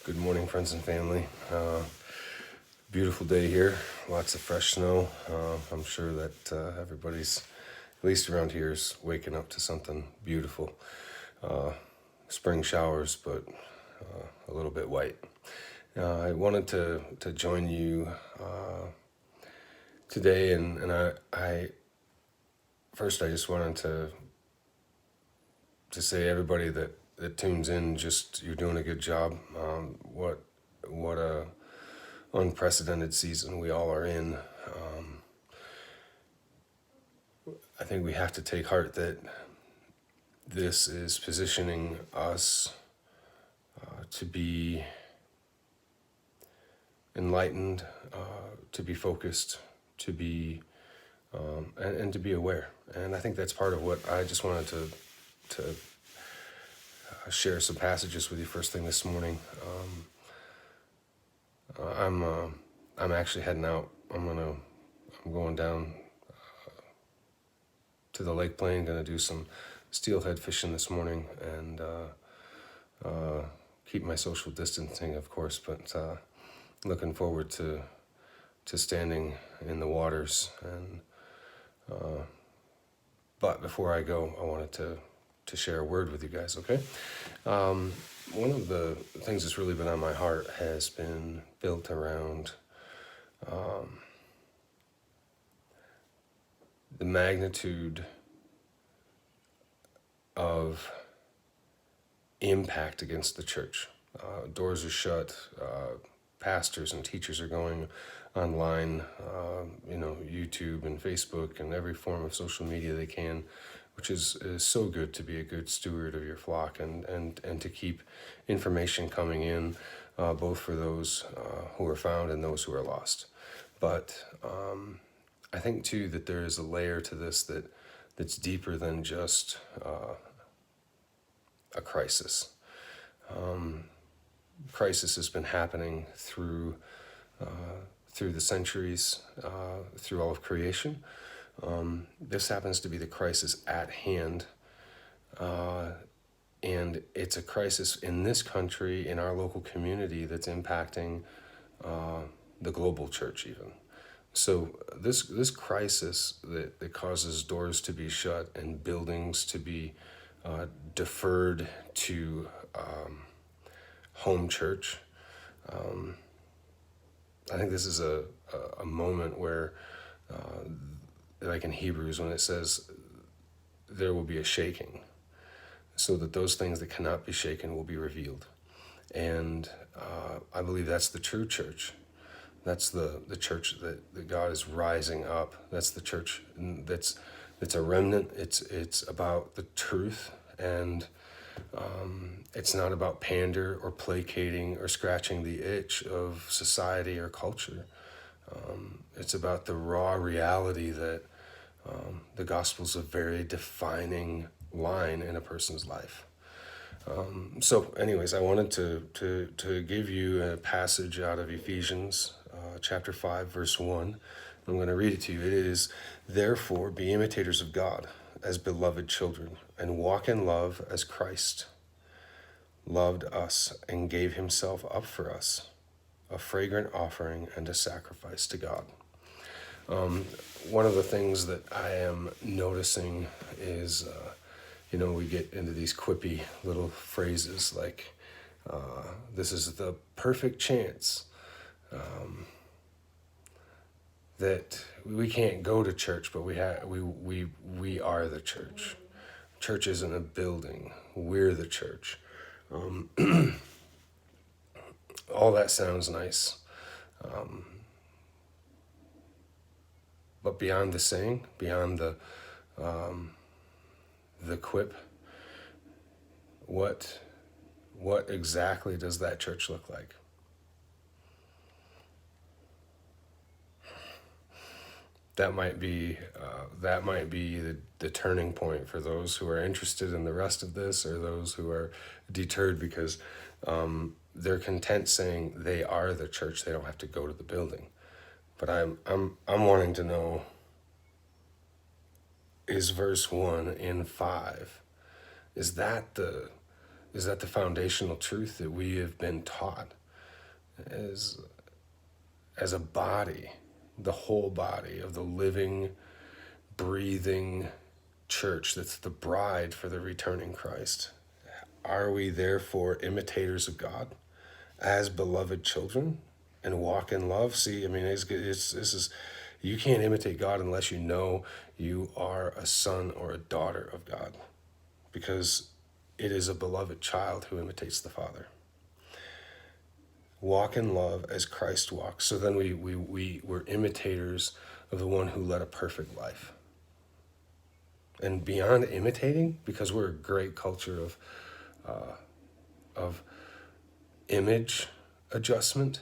Good morning, friends and family. Beautiful day here. Lots of fresh snow. I'm sure that everybody's, at least around here, is waking up to something beautiful. Spring showers, but a little bit white. I wanted to join you today, and I first I just wanted to say everybody that tunes in, just you're doing a good job. What a unprecedented season we all are in. I think we have to take heart that this is positioning us to be enlightened, to be focused, to be and to be aware. And I think that's part of what I just wanted to share some passages with you first thing this morning. I'm actually heading out. I'm going down to the lake plain. Gonna do some steelhead fishing this morning and keep my social distancing, of course. But looking forward to standing in the waters. And but before I go, I wanted to share a word with you guys. Okay. One of the things that's really been on my heart has been built around the magnitude of impact against the church. Doors are shut. Pastors and teachers are going online, YouTube and Facebook and every form of social media they can, which is so good to be a good steward of your flock and to keep information coming in, both for those who are found and those who are lost. But I think too that there is a layer to this that's deeper than just a crisis. Crisis has been happening through the centuries, through all of creation. This happens to be the crisis at hand, and it's a crisis in this country, in our local community, that's impacting the global church even. So this crisis that causes doors to be shut and buildings to be deferred to home church. I think this is a moment where, like in Hebrews, when it says there will be a shaking, so that those things that cannot be shaken will be revealed. And I believe that's the true church. That's the church that God is rising up. That's the church that's a remnant. It's about the truth, and it's not about pander or placating or scratching the itch of society or culture. It's about the raw reality that the gospel's a very defining line in a person's life. So anyways, I wanted to give you a passage out of Ephesians chapter 5, verse 1. I'm going to read it to you. It is, "Therefore, be imitators of God as beloved children, and walk in love as Christ loved us and gave himself up for us, a fragrant offering and a sacrifice to God." One of the things that I am noticing is, we get into these quippy little phrases like, this is the perfect chance, that we can't go to church, but we are the church. Church isn't a building. We're the church. All that sounds nice. But beyond the saying, beyond the quip, what exactly does that church look like? That might be the turning point for those who are interested in the rest of this, or those who are deterred because they're content saying they are the church. They don't have to go to the building. But I'm wanting to know, is verse 1 in 5, is that the foundational truth that we have been taught? as as a body, the whole body of the living, breathing church that's the bride for the returning Christ. Are we therefore imitators of God as beloved children and walk in love? See, I mean, this is, you can't imitate God unless you know you are a son or a daughter of God, because it is a beloved child who imitates the Father. Walk in love as Christ walks. So then we're imitators of the one who led a perfect life. And beyond imitating, because we're a great culture of image adjustment,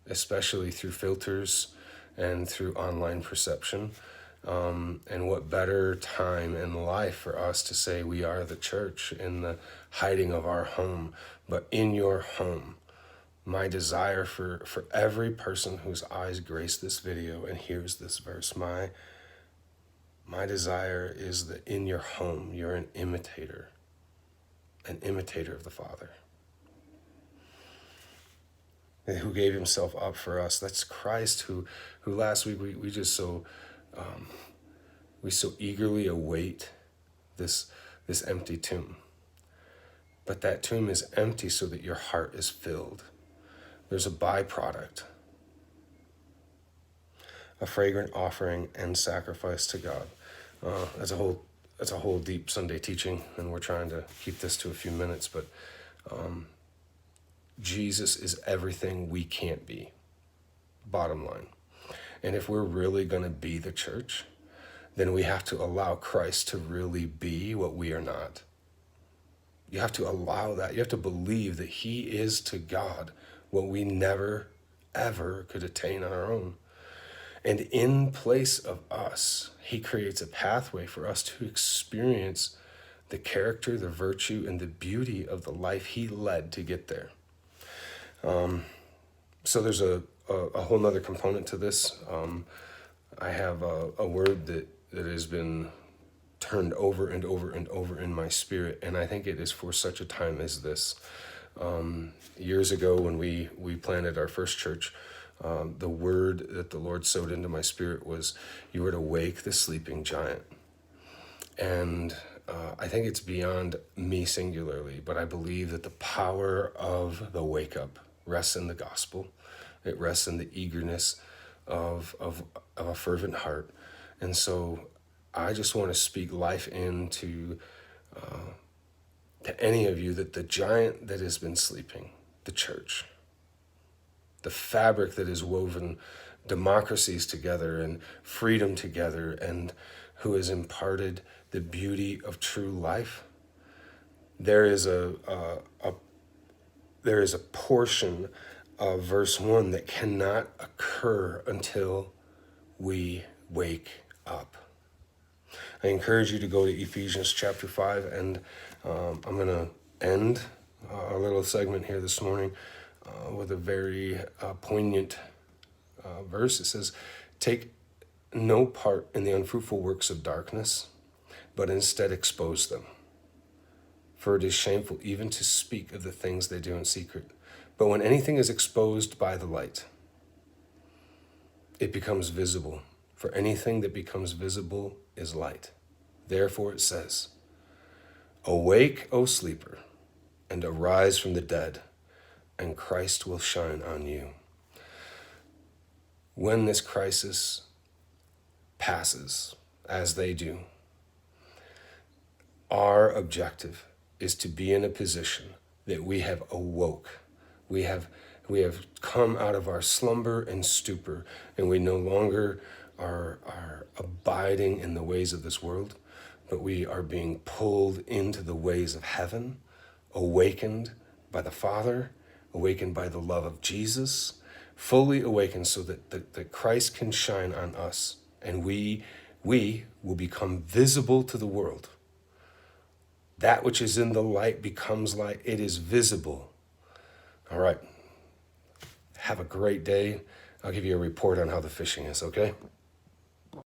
especially through filters and through online perception. And what better time in life for us to say we are the church in the hiding of our home, but in your home. My desire for every person whose eyes grace this video and hears this verse, my desire is that in your home, you're an imitator of the Father, who gave himself up for us. That's Christ who last week we just so eagerly await this empty tomb. But that tomb is empty so that your heart is filled. There's a byproduct, a fragrant offering and sacrifice to God. That's a whole deep Sunday teaching, and we're trying to keep this to a few minutes, but Jesus is everything we can't be, bottom line. And if we're really going to be the church, then we have to allow Christ to really be what we are not. You have to allow that. You have to believe that he is to God what we never, ever could attain on our own. And in place of us, he creates a pathway for us to experience the character, the virtue, and the beauty of the life he led to get there. So there's a whole nother component to this. I have a word that has been turned over and over and over in my spirit, and I think it is for such a time as this. Years ago when we planted our first church, the word that the Lord sowed into my spirit was, you were to wake the sleeping giant. And I think it's beyond me singularly, but I believe that the power of the wake up rests in the gospel. It rests in the eagerness of a fervent heart. And so I just want to speak life into to any of you, that the giant that has been sleeping, the church, the fabric that has woven democracies together and freedom together, and who has imparted the beauty of true life, there is a portion of verse 1 that cannot occur until we wake up. I encourage you to go to Ephesians chapter 5, and I'm going to end our little segment here this morning with a very poignant verse. It says, take no part in the unfruitful works of darkness, but instead expose them. For it is shameful even to speak of the things they do in secret. But when anything is exposed by the light, it becomes visible. For anything that becomes visible is light. Therefore it says, awake, O sleeper, and arise from the dead, and Christ will shine on you. When this crisis passes, as they do, our objective is to be in a position that we have awoke. We have come out of our slumber and stupor, and we no longer are abiding in the ways of this world, but we are being pulled into the ways of heaven, awakened by the Father, awakened by the love of Jesus, fully awakened so that Christ can shine on us, and we will become visible to the world. That which is in the light becomes light. It is visible. All right. Have a great day. I'll give you a report on how the fishing is, okay?